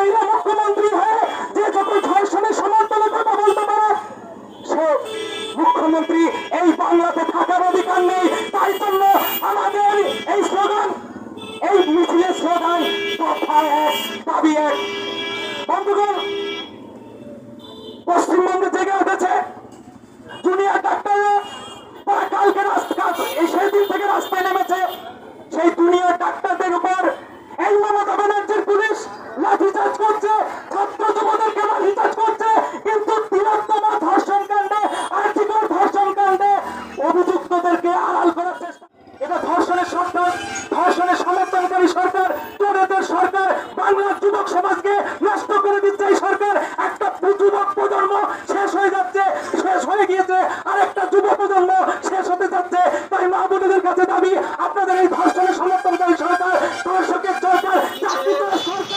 মহিলা মুখ্যমন্ত্রী হয়ে যে যত ধর্ষণের সমর্থনে কথা বলতে পারে সে মুখ্যমন্ত্রী এই বাংলাতে থাকার অধিকার নেই। তাই জন্য আমাদের এই স্লোগান, এই মিছিলের স্লোগান দফা এক দাবি এক। বন্ধুগণ, পশ্চিমবঙ্গে জেগে উঠেছে জুনিয়র ডাক্তাররা, তারা কালকে সেই দিন থেকে রাস্তায় নেমেছে। সেই জুনিয়র ডাক্তারদের উপর এই মমতা ব্যানার্জির পুলিশ লাঠিচার্জ করছে, ছাত্র যুবদেরকে লাঠিচার্জ করছে, কিন্তু তিলোত্তমা ধর্ষণ কাণ্ডে, আর্থিকর ধর্ষণ কাণ্ডে অভিযুক্তদেরকে আড়াল করার চেষ্টা। এটা ধর্ষণের সরকার, ধর্ষণের সমর্থনকারী সরকার, চোরেদের সরকার, বাংলার যুবক সমাজকে নষ্ট করে দিচ্ছে এই সরকার। একটা যুবক প্রজন্ম শেষ হয়ে যাচ্ছে, শেষ হয়ে গিয়েছে, আর একটা যুব প্রজন্ম শেষ হতে যাচ্ছে। তাই মা বোনদের কাছে দাবি, আপনাদের এই ধর্ষণের সমর্থনকারী সরকার, ধর্ষকের সরকার, চাকরি করার সরকার